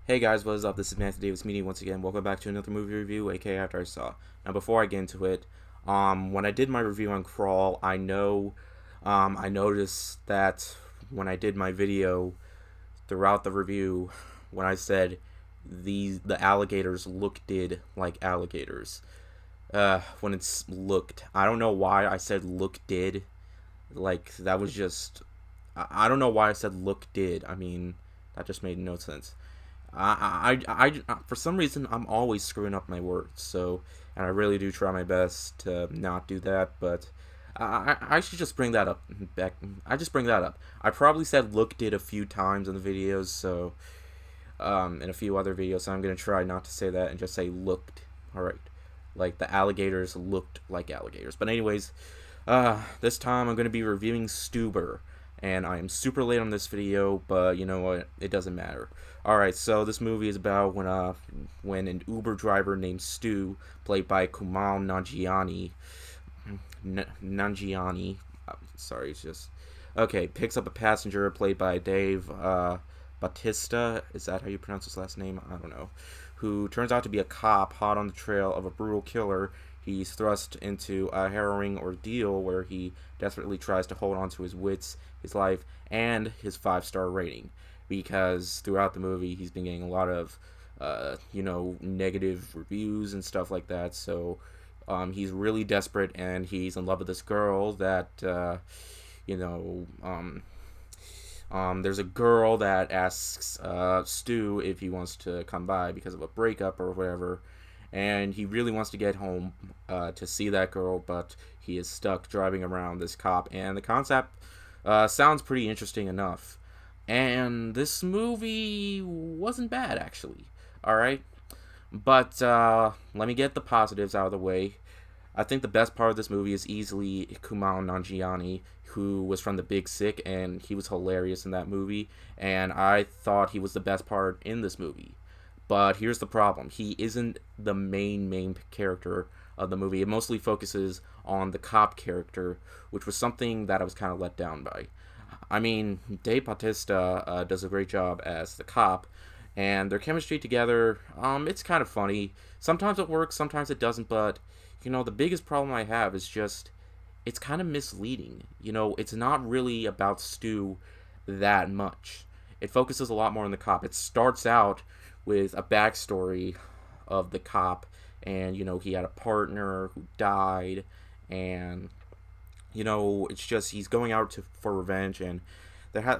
Hey guys, what is up? This is Matthew Davis Media once again. Welcome back to another movie review, aka After I Saw. Now, before I get into it, when I did my review on Crawl, I noticed that when I did my video throughout the review, when I said the alligators looked like alligators, when it's looked, I don't know why I said look did, like that was just, I don't know why I said look did. I mean, that just made no sense. For some reason, I'm always screwing up my words, so, and I really do try my best to not do that, but I should just bring that up back. I just bring that up. I probably said looked it a few times in the videos, so, in a few other videos, so I'm going to try not to say that and just say looked. Alright. Like, the alligators looked like alligators. But anyways, this time I'm going to be reviewing Stuber. And I am super late on this video, but you know what? It doesn't matter. Alright, so this movie is about when an Uber driver named Stu, played by Kumail Nanjiani, sorry, it's just, okay, picks up a passenger played by Dave Bautista, is that how you pronounce his last name? I don't know. Who turns out to be a cop hot on the trail of a brutal killer. He's thrust into a harrowing ordeal where he desperately tries to hold on to his wits, his life, and his 5-star rating. Because throughout the movie, he's been getting a lot of, negative reviews and stuff like that. So he's really desperate, and he's in love with this girl that, there's a girl that asks Stu if he wants to come by because of a breakup or whatever, and he really wants to get home to see that girl, but he is stuck driving around this cop, and the concept sounds pretty interesting enough. And this movie wasn't bad, actually. Alright? But let me get the positives out of the way. I think the best part of this movie is easily Kumail Nanjiani, who was from The Big Sick, and he was hilarious in that movie, and I thought he was the best part in this movie. But here's the problem. He isn't the main character of the movie. It mostly focuses on the cop character, which was something that I was kind of let down by. I mean, Dave Bautista does a great job as the cop, and their chemistry together, it's kind of funny. Sometimes it works, sometimes it doesn't, but, the biggest problem I have is just, it's kind of misleading. It's not really about Stu that much. It focuses a lot more on the cop. It starts out with a backstory of the cop, and, he had a partner who died, and it's just he's going out for revenge, and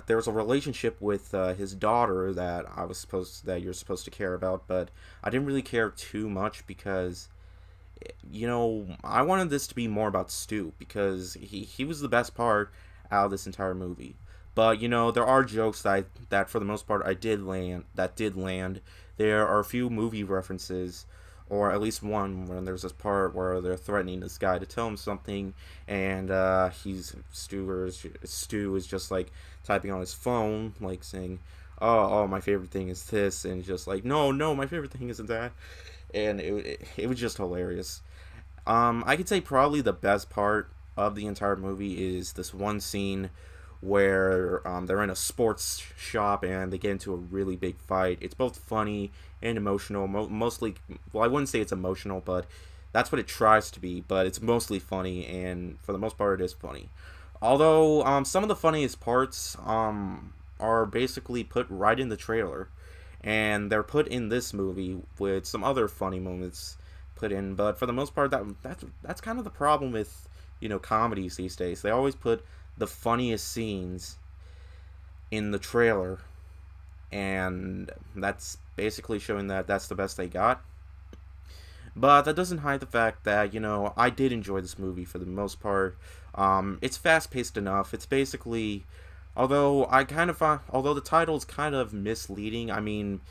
there's a relationship with his daughter that you're supposed to care about, but I didn't really care too much because I wanted this to be more about Stu because he was the best part out of this entire movie. But there are jokes that for the most part did land. There are a few movie references, or at least one, when there's this part where they're threatening this guy to tell him something, and Stu is just like typing on his phone, like saying, "Oh, my favorite thing is this," and just like, "No, my favorite thing isn't that," and it was just hilarious. I could say probably the best part of the entire movie is this one scene where they're in a sports shop and they get into a really big fight. It's both funny and emotional. Mostly, well, I wouldn't say it's emotional, but that's what it tries to be. But it's mostly funny, and for the most part, it is funny. Although some of the funniest parts are basically put right in the trailer, and they're put in this movie with some other funny moments put in. But for the most part, that's kind of the problem with comedies these days. They always put the funniest scenes in the trailer, and that's basically showing that that's the best they got. But that doesn't hide the fact that I did enjoy this movie for the most part. It's fast paced enough. It's basically, although the title's kind of misleading. I mean,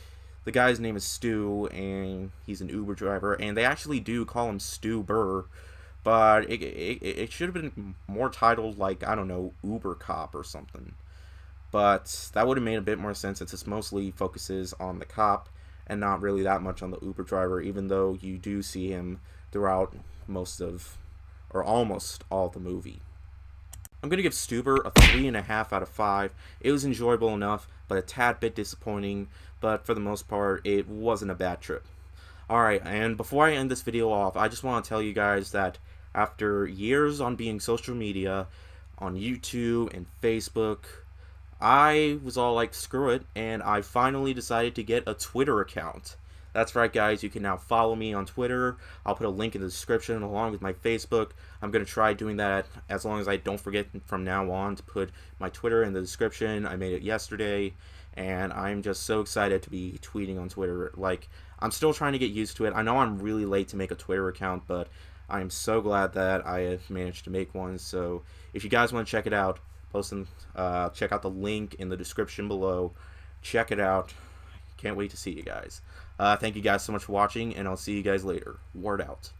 the guy's name is Stu, and he's an Uber driver, and they actually do call him Stuber. But it should have been more titled, like, I don't know, Uber Cop or something. But that would have made a bit more sense since it mostly focuses on the cop and not really that much on the Uber driver, even though you do see him throughout most of, or almost all the movie. I'm going to give Stuber a 3.5 out of 5. It was enjoyable enough, but a tad bit disappointing, but for the most part, it wasn't a bad trip. Alright, and before I end this video off, I just want to tell you guys that after years on being social media, on YouTube and Facebook, I was all like, screw it, and I finally decided to get a Twitter account. That's right, guys, you can now follow me on Twitter. I'll put a link in the description along with my Facebook. I'm going to try doing that as long as I don't forget from now on to put my Twitter in the description. I made it yesterday, and I'm just so excited to be tweeting on Twitter. Like, I'm still trying to get used to it. I know I'm really late to make a Twitter account, but I'm so glad that I have managed to make one. So if you guys want to check it out, check out the link in the description below. Check it out. Can't wait to see you guys. Thank you guys so much for watching, and I'll see you guys later. Word out.